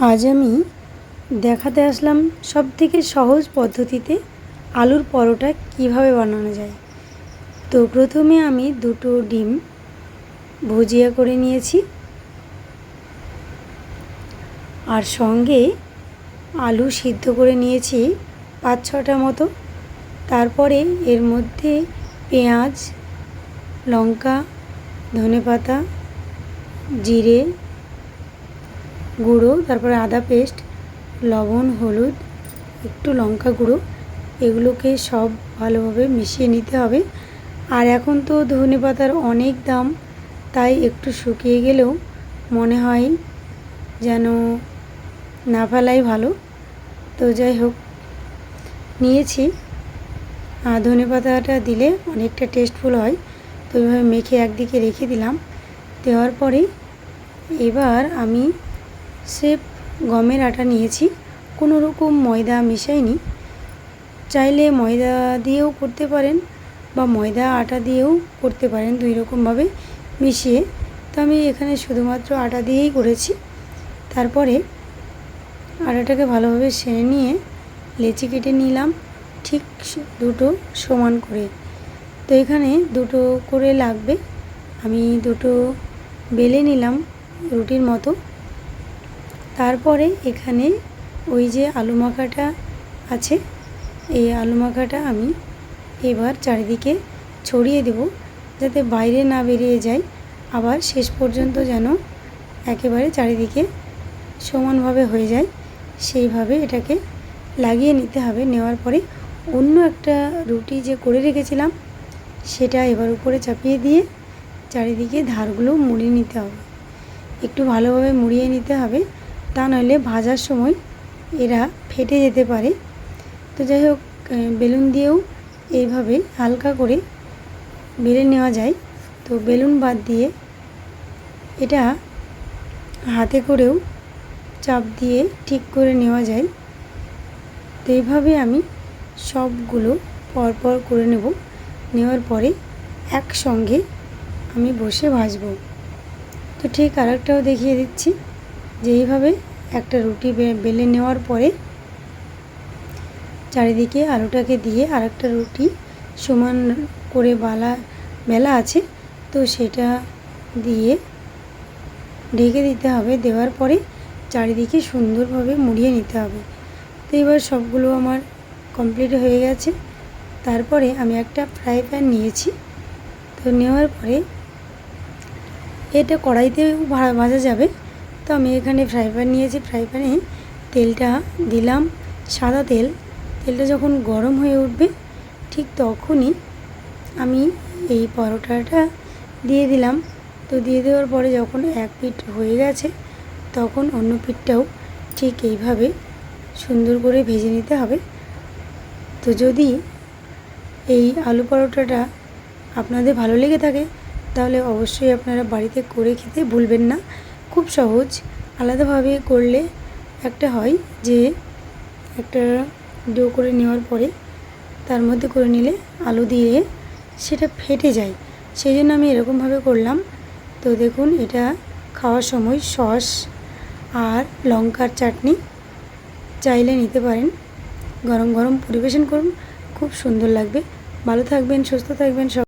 আজ আমি দেখাতে আসলাম সবথেকে সহজ পদ্ধতিতে আলুর পরোটা কিভাবে বানানো যায়। তো প্রথমে আমি দুটো ডিম ভুজিয়া করে নিয়েছি, আর সঙ্গে আলু সিদ্ধ করে নিয়েছি 5-6টা মতো। তারপরে এর মধ্যে পেঁয়াজ, লঙ্কা, ধনেপাতা, জিরে গুঁড়ো, তারপরে আদা পেস্ট, লবণ, হলুদ, একটু লঙ্কা গুঁড়ো, এগুলোকে সব ভালোভাবে মিশিয়ে নিতে হবে। আর এখন তো ধনেপাতার অনেক দাম, তাই একটু শুকিয়ে গেলেও মনে হয় যেন না ফেলাই ভালো। তো যাই হোক, নিয়েছি। আর ধনেপাতাটা দিলে অনেকটা টেস্টফুল হয়। তো এইভাবে মেখে একদিকে রেখে দিলাম। দেওয়ার পরে এবার আমি স্রেফ গমের আটা নিয়েছি, কোনো রকম ময়দা মেশাইনি। চাইলে ময়দা দিয়েও করতে পারেন বা ময়দা আটা দিয়েও করতে পারেন, দুই রকমভাবে মিশিয়ে। তো আমি এখানে শুধুমাত্র আটা দিয়েই করেছি। তারপরে আটাটাকে ভালোভাবে সেনে নিয়ে লেচি কেটে নিলাম ঠিক দুটো সমান করে। তো এখানে দুটো করে লাগবে, আমি দুটো বেলে নিলাম রুটির মতো। তারপরে এখানে ওই যে আলু মাখাটা আছে, এই আলু মাখাটা আমি এবার চারিদিকে ছড়িয়ে দেব, যাতে বাইরে না বেরিয়ে যায়, আবার শেষ পর্যন্ত যেন একেবারে চারিদিকে সমানভাবে হয়ে যায়, সেইভাবে এটাকে লাগিয়ে নিতে হবে। নেওয়ার পরে অন্য একটা রুটি যে করে রেখেছিলাম সেটা এবার উপরে চাপিয়ে দিয়ে চারিদিকে ধারগুলো মুড়িয়ে নিতে হবে। একটু ভালোভাবে মুড়িয়ে নিতে হবে, তা নইলে ভাজার সময় এরা ফেটে যেতে পারে। তো যাই হোক, বেলুন দিয়েও এইভাবে হালকা করে বেলে নেওয়া যায়। তো বেলুন বাদ দিয়ে এটা হাতে করেও চাপ দিয়ে ঠিক করে নেওয়া যায়। তো এইভাবে আমি সবগুলো পরপর করে নেব। নেওয়ার পরে একসঙ্গে আমি বসে ভাজবো। তো ঠিক আরেকটাও দেখিয়ে দিচ্ছি যে এইভাবে একটা রুটি বেলে নেওয়ার পরে চারিদিকে আলুটাকে দিয়ে আরেকটা রুটি সমান করে বেলা আছে, তো সেটা দিয়ে ঢেকে দিতে হবে। দেওয়ার পরে চারিদিকে সুন্দরভাবে মুড়িয়ে নিতে হবে। তো এবার সবগুলো আমার কমপ্লিট হয়ে গেছে। তারপরে আমি একটা ফ্রাই প্যান নিয়েছি। তো নেওয়ার পরে এটা কড়াইতেও ভাজা যাবে, তো আমি এখানে ফ্রাই প্যান নিয়েছি। ফ্রাই প্যানে তেলটা দিলাম, সাদা তেল। তেলটা যখন গরম হয়ে উঠবে ঠিক তখনই আমি এই পরোটাটা দিয়ে দিলাম। তো দিয়ে দেওয়ার পরে যখন এক পিঠ হয়ে গেছে তখন অন্য পিঠটাও ঠিক এইভাবে সুন্দর করে ভেজে নিতে হবে। তো যদি এই আলু পরোটাটা আপনাদের ভালো লেগে থাকে তাহলে অবশ্যই আপনারা বাড়িতে করে খেতে ভুলবেন না। খুব সহজ। আলাদাভাবে করলে একটা হয় যে একটা ডো করে নেওয়ার পরে তার মধ্যে করে নিলে আলু দিয়ে সেটা ফেটে যায়, সেই জন্য আমি এরকমভাবে করলাম। তো দেখুন, এটা খাওয়ার সময় সস আর লঙ্কার চাটনি চাইলে নিতে পারেন। গরম গরম পরিবেশন করুন, খুব সুন্দর লাগবে। ভালো থাকবেন, সুস্থ থাকবেন সব।